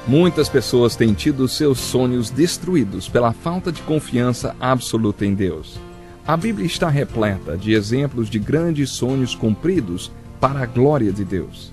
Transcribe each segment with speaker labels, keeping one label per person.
Speaker 1: Muitas pessoas têm tido seus sonhos destruídos pela falta de confiança absoluta em Deus. A Bíblia está repleta de exemplos de grandes sonhos cumpridos para a glória de Deus.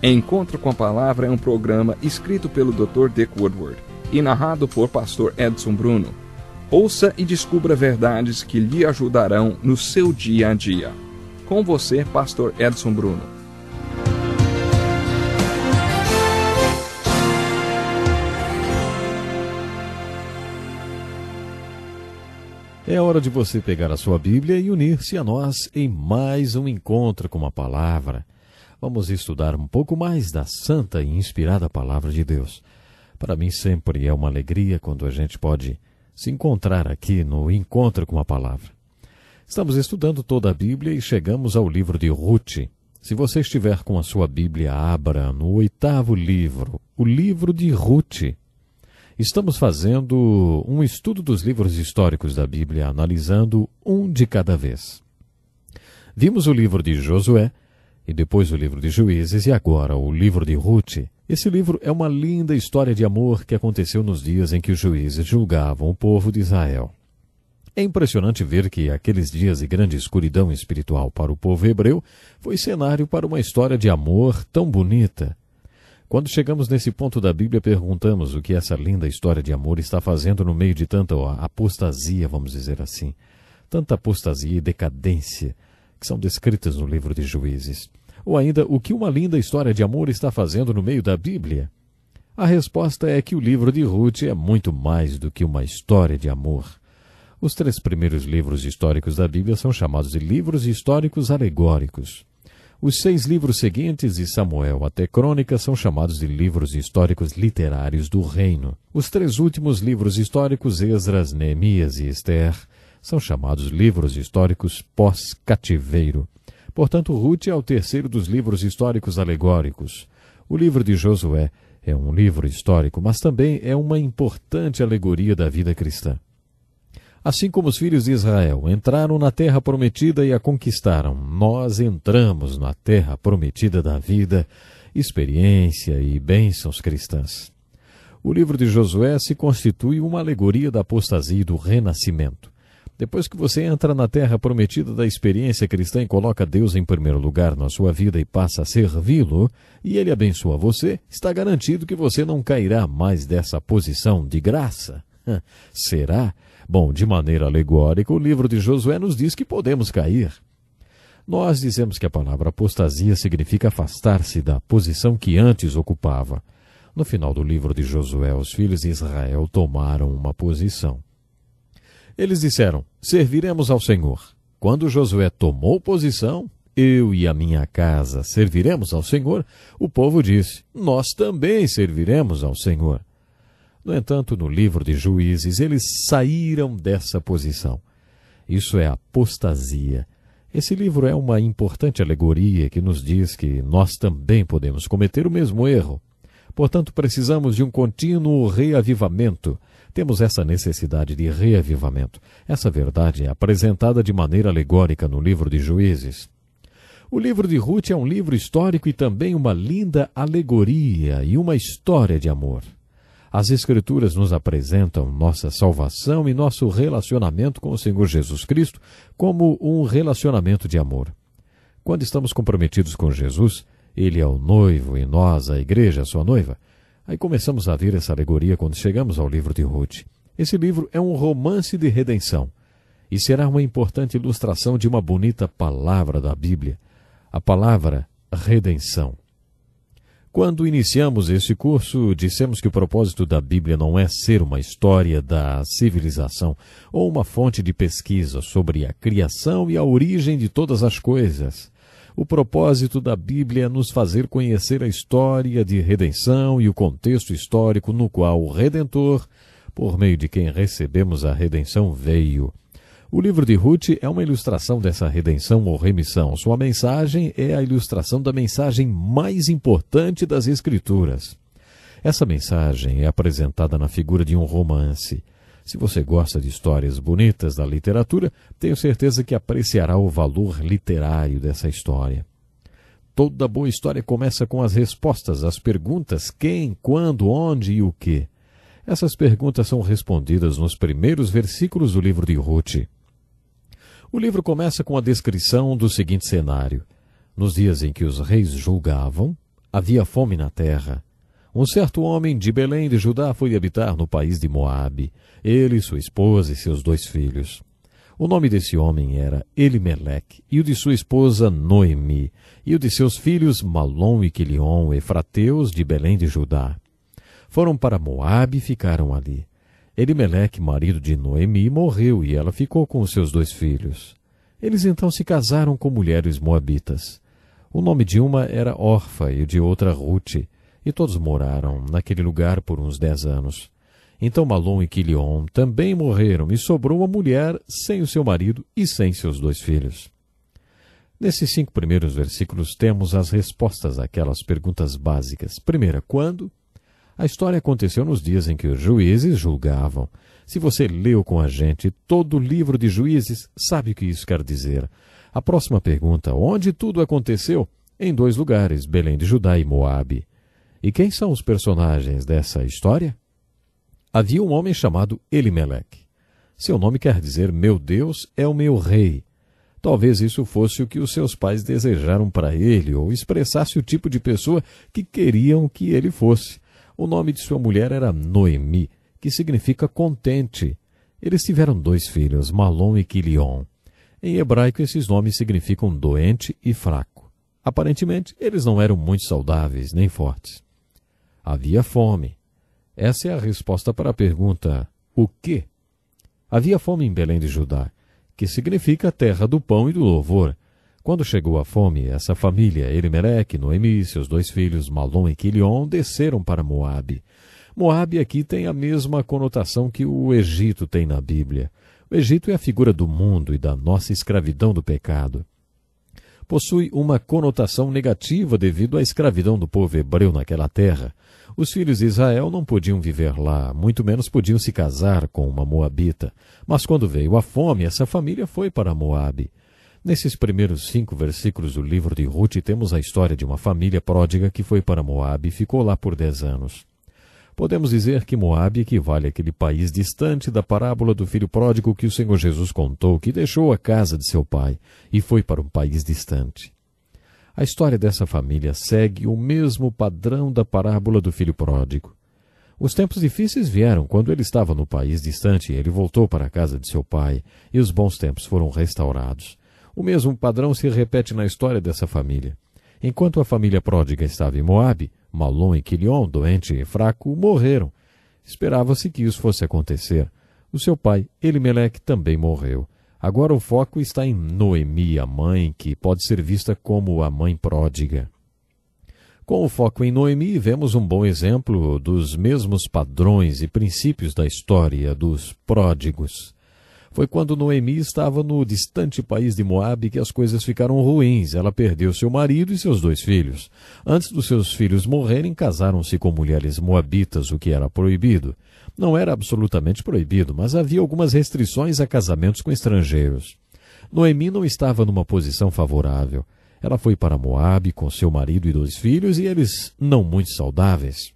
Speaker 1: Encontro com a Palavra é um programa escrito pelo Dr. Dick Woodward e narrado por Pastor Edson Bruno. Ouça e descubra verdades que lhe ajudarão no seu dia a dia. Com você, Pastor Edson Bruno.
Speaker 2: É hora de você pegar a sua Bíblia e unir-se a nós em mais um encontro com a Palavra. Vamos estudar um pouco mais da santa e inspirada Palavra de Deus. Para mim sempre é uma alegria quando a gente pode se encontrar aqui no Encontro com a Palavra. Estamos estudando toda a Bíblia e chegamos ao livro de Ruth. Se você estiver com a sua Bíblia, abra no 8º livro, o livro de Ruth. Estamos fazendo um estudo dos livros históricos da Bíblia, analisando um de cada vez. Vimos o livro de Josué, e depois o livro de Juízes, e agora o livro de Ruth. Esse livro é uma linda história de amor que aconteceu nos dias em que os juízes julgavam o povo de Israel. É impressionante ver que aqueles dias de grande escuridão espiritual para o povo hebreu foi cenário para uma história de amor tão bonita. Quando chegamos nesse ponto da Bíblia, perguntamos o que essa linda história de amor está fazendo no meio de tanta apostasia, vamos dizer assim. Tanta apostasia e decadência que são descritas no livro de Juízes. Ou ainda, o que uma linda história de amor está fazendo no meio da Bíblia? A resposta é que o livro de Ruth é muito mais do que uma história de amor. Os 3 primeiros livros históricos da Bíblia são chamados de livros históricos alegóricos. Os 6 livros seguintes, de Samuel até Crônicas, são chamados de livros históricos literários do reino. Os 3 últimos livros históricos, Esdras, Neemias e Esther, são chamados livros históricos pós-cativeiro. Portanto, Ruth é o 3º dos livros históricos alegóricos. O livro de Josué é um livro histórico, mas também é uma importante alegoria da vida cristã. Assim como os filhos de Israel entraram na terra prometida e a conquistaram, nós entramos na terra prometida da vida, experiência e bênçãos cristãs. O livro de Josué se constitui uma alegoria da apostasia e do renascimento. Depois que você entra na terra prometida da experiência cristã e coloca Deus em primeiro lugar na sua vida e passa a servi-lo, e ele abençoa você, está garantido que você não cairá mais dessa posição de graça. Será? Bom, de maneira alegórica, o livro de Josué nos diz que podemos cair. Nós dizemos que a palavra apostasia significa afastar-se da posição que antes ocupava. No final do livro de Josué, os filhos de Israel tomaram uma posição. Eles disseram, serviremos ao Senhor. Quando Josué tomou posição, eu e a minha casa serviremos ao Senhor, o povo disse, nós também serviremos ao Senhor. No entanto, no livro de Juízes, eles saíram dessa posição. Isso é apostasia. Esse livro é uma importante alegoria que nos diz que nós também podemos cometer o mesmo erro. Portanto, precisamos de um contínuo reavivamento. Temos essa necessidade de reavivamento. Essa verdade é apresentada de maneira alegórica no livro de Juízes. O livro de Ruth é um livro histórico e também uma linda alegoria e uma história de amor. As Escrituras nos apresentam nossa salvação e nosso relacionamento com o Senhor Jesus Cristo como um relacionamento de amor. Quando estamos comprometidos com Jesus, Ele é o noivo e nós, a igreja, a sua noiva. Aí começamos a ver essa alegoria quando chegamos ao livro de Ruth. Esse livro é um romance de redenção e será uma importante ilustração de uma bonita palavra da Bíblia, a palavra redenção. Quando iniciamos esse curso, dissemos que o propósito da Bíblia não é ser uma história da civilização ou uma fonte de pesquisa sobre a criação e a origem de todas as coisas. O propósito da Bíblia é nos fazer conhecer a história de redenção e o contexto histórico no qual o Redentor, por meio de quem recebemos a redenção, veio. O livro de Ruth é uma ilustração dessa redenção ou remissão. Sua mensagem é a ilustração da mensagem mais importante das Escrituras. Essa mensagem é apresentada na figura de um romance. Se você gosta de histórias bonitas da literatura, tenho certeza que apreciará o valor literário dessa história. Toda boa história começa com as respostas às perguntas quem, quando, onde e o que. Essas perguntas são respondidas nos primeiros versículos do livro de Ruth. O livro começa com a descrição do seguinte cenário. Nos dias em que os reis julgavam, havia fome na terra. Um certo homem de Belém de Judá foi habitar no país de Moabe, ele, sua esposa e seus 2 filhos. O nome desse homem era Elimeleque, e o de sua esposa Noemi, e o de seus filhos Malom e Quilion, efrateus de Belém de Judá. Foram para Moabe e ficaram ali. Elimeleque, marido de Noemi, morreu e ela ficou com os seus 2 filhos. Eles então se casaram com mulheres moabitas. O nome de uma era Orfa e o de outra Ruth, e todos moraram naquele lugar por uns 10 anos. Então Malom e Quilion também morreram, e sobrou uma mulher sem o seu marido e sem seus 2 filhos. Nesses 5 primeiros versículos temos as respostas àquelas perguntas básicas. Primeira, quando? A história aconteceu nos dias em que os juízes julgavam. Se você leu com a gente todo o livro de Juízes, sabe o que isso quer dizer. A próxima pergunta, onde tudo aconteceu? Em 2 lugares, Belém de Judá e Moabe. E quem são os personagens dessa história? Havia um homem chamado Elimeleque. Seu nome quer dizer, meu Deus é o meu rei. Talvez isso fosse o que os seus pais desejaram para ele, ou expressasse o tipo de pessoa que queriam que ele fosse. O nome de sua mulher era Noemi, que significa contente. Eles tiveram 2 filhos, Malom e Quilion. Em hebraico, esses nomes significam doente e fraco. Aparentemente, eles não eram muito saudáveis, nem fortes. Havia fome. Essa é a resposta para a pergunta, o quê? Havia fome em Belém de Judá, que significa terra do pão e do louvor. Quando chegou a fome, essa família, Elimeleque, Noemi, seus 2 filhos, Malom e Quilion, desceram para Moabe. Moabe aqui tem a mesma conotação que o Egito tem na Bíblia. O Egito é a figura do mundo e da nossa escravidão do pecado. Possui uma conotação negativa devido à escravidão do povo hebreu naquela terra. Os filhos de Israel não podiam viver lá, muito menos podiam se casar com uma moabita. Mas quando veio a fome, essa família foi para Moabe. Nesses primeiros 5 versículos do livro de Ruth, temos a história de uma família pródiga que foi para Moabe e ficou lá por 10 anos. Podemos dizer que Moabe equivale àquele país distante da parábola do filho pródigo que o Senhor Jesus contou, que deixou a casa de seu pai e foi para um país distante. A história dessa família segue o mesmo padrão da parábola do filho pródigo. Os tempos difíceis vieram quando ele estava no país distante e ele voltou para a casa de seu pai, e os bons tempos foram restaurados. O mesmo padrão se repete na história dessa família. Enquanto a família pródiga estava em Moabe, Malom e Quilion, doente e fraco, morreram. Esperava-se que isso fosse acontecer. O seu pai, Elimeleque, também morreu. Agora o foco está em Noemi, a mãe, que pode ser vista como a mãe pródiga. Com o foco em Noemi, vemos um bom exemplo dos mesmos padrões e princípios da história dos pródigos. Foi quando Noemi estava no distante país de Moabe que as coisas ficaram ruins. Ela perdeu seu marido e seus 2 filhos. Antes dos seus filhos morrerem, casaram-se com mulheres moabitas, o que era proibido. Não era absolutamente proibido, mas havia algumas restrições a casamentos com estrangeiros. Noemi não estava numa posição favorável. Ela foi para Moabe com seu marido e 2 filhos, e eles não muito saudáveis.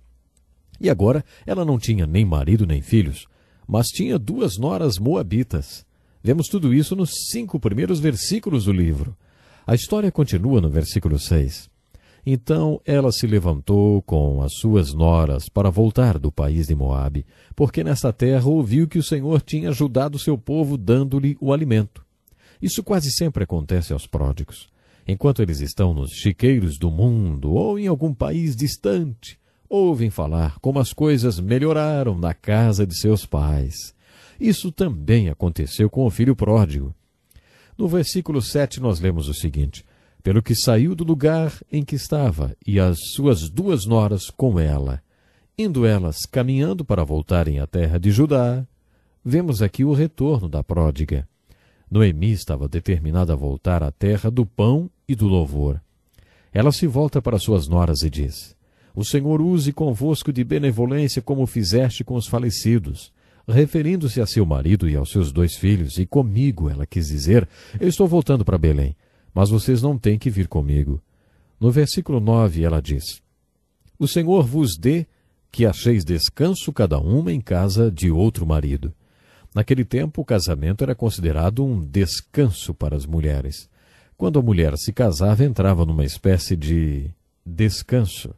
Speaker 2: E agora ela não tinha nem marido nem filhos, mas tinha 2 noras moabitas. Vemos tudo isso nos 5 primeiros versículos do livro. A história continua no versículo 6. Então ela se levantou com as suas noras para voltar do país de Moabe, porque nesta terra ouviu que o Senhor tinha ajudado seu povo dando-lhe o alimento. Isso quase sempre acontece aos pródigos. Enquanto eles estão nos chiqueiros do mundo ou em algum país distante, ouvem falar como as coisas melhoraram na casa de seus pais. Isso também aconteceu com o filho pródigo. No versículo 7 nós lemos o seguinte: pelo que saiu do lugar em que estava, e as suas 2 noras com ela, indo elas caminhando para voltarem à terra de Judá. Vemos aqui o retorno da pródiga. Noemi estava determinada a voltar à terra do pão e do louvor. Ela se volta para suas noras e diz: o Senhor use convosco de benevolência como fizeste com os falecidos. Referindo-se a seu marido e aos seus 2 filhos, e comigo, ela quis dizer, eu estou voltando para Belém, mas vocês não têm que vir comigo. No versículo 9 ela diz: O Senhor vos dê que acheis descanso cada uma em casa de outro marido. Naquele tempo, o casamento era considerado um descanso para as mulheres. Quando a mulher se casava, entrava numa espécie de descanso.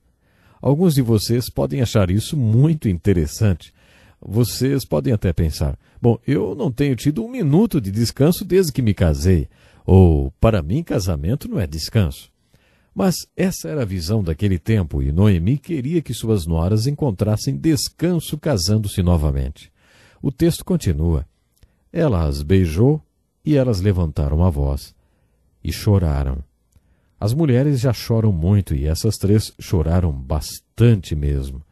Speaker 2: Alguns de vocês podem achar isso muito interessante. Vocês podem até pensar: bom, eu não tenho tido um minuto de descanso desde que me casei. Ou, para mim, casamento não é descanso. Mas essa era a visão daquele tempo, e Noemi queria que suas noras encontrassem descanso casando-se novamente. O texto continua: Ela as beijou e elas levantaram a voz e choraram. As mulheres já choram muito e essas três choraram bastante mesmo.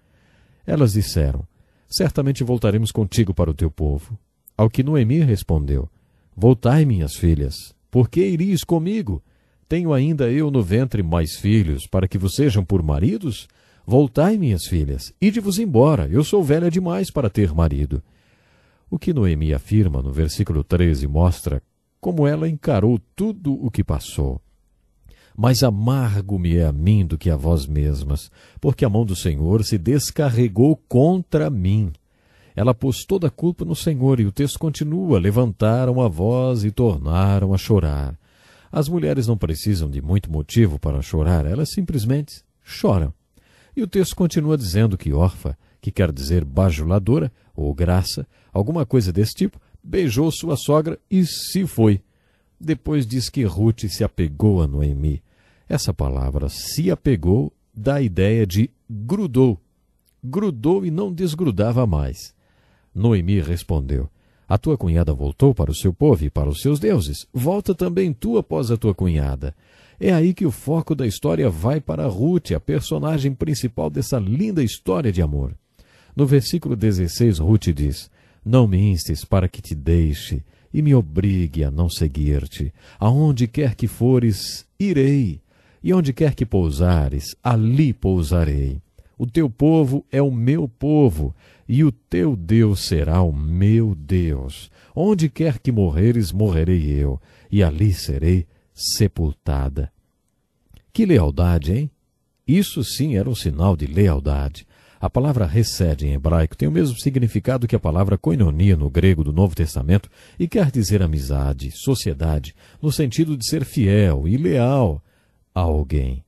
Speaker 2: Elas disseram: Certamente voltaremos contigo para o teu povo. Ao que Noemi respondeu: Voltai, minhas filhas, por que irias comigo? Tenho ainda eu no ventre mais filhos, para que vos sejam por maridos? Voltai, minhas filhas, ide-vos embora, eu sou velha demais para ter marido. O que Noemi afirma no versículo 13 mostra como ela encarou tudo o que passou. Mais amargo-me é a mim do que a vós mesmas, porque a mão do Senhor se descarregou contra mim. Ela pôs toda a culpa no Senhor, e o texto continua: levantaram a voz e tornaram a chorar. As mulheres não precisam de muito motivo para chorar, elas simplesmente choram. E o texto continua dizendo que Orfa, que quer dizer bajuladora ou graça, alguma coisa desse tipo, beijou sua sogra e se foi. Depois diz que Ruth se apegou a Noemi. Essa palavra se apegou dá a ideia de grudou. Grudou e não desgrudava mais. Noemi respondeu: A tua cunhada voltou para o seu povo e para os seus deuses. Volta também tu após a tua cunhada. É aí que o foco da história vai para Ruth, a personagem principal dessa linda história de amor. No versículo 16, Ruth diz: Não me instes para que te deixe e me obrigue a não seguir-te. Aonde quer que fores, irei, e onde quer que pousares, ali pousarei. O teu povo é o meu povo, e o teu Deus será o meu Deus. Onde quer que morreres, morrerei eu, e ali serei sepultada. Que lealdade, hein? Isso sim era um sinal de lealdade. A palavra hesed em hebraico tem o mesmo significado que a palavra koinonia no grego do Novo Testamento e quer dizer amizade, sociedade, no sentido de ser fiel e leal a alguém.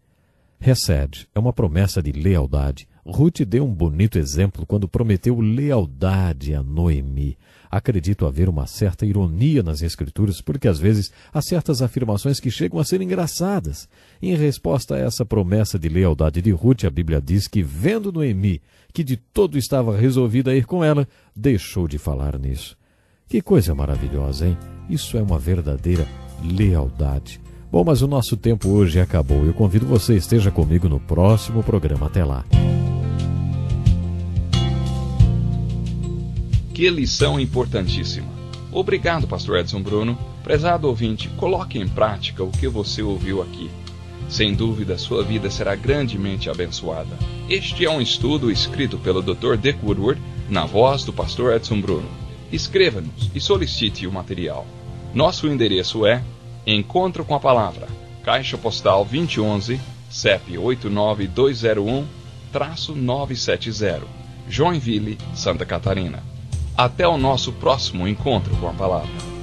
Speaker 2: Hesed é uma promessa de lealdade. Ruth deu um bonito exemplo quando prometeu lealdade a Noemi. Acredito haver uma certa ironia nas Escrituras, porque às vezes há certas afirmações que chegam a ser engraçadas. Em resposta a essa promessa de lealdade de Ruth, a Bíblia diz que, vendo Noemi que de todo estava resolvida a ir com ela, deixou de falar nisso. Que coisa maravilhosa, hein? Isso é uma verdadeira lealdade. Bom, mas o nosso tempo hoje acabou. Eu convido você a esteja comigo no próximo programa. Até lá.
Speaker 1: Que lição importantíssima. Obrigado, pastor Edson Bruno. Prezado ouvinte, coloque em prática o que você ouviu aqui. Sem dúvida, sua vida será grandemente abençoada. Este é um estudo escrito pelo Dr. Dick Woodward, na voz do pastor Edson Bruno. Escreva-nos e solicite o material. Nosso endereço é Encontro com a Palavra, Caixa Postal 2011, CEP 89201-970, Joinville, Santa Catarina. Até o nosso próximo encontro com a Palavra.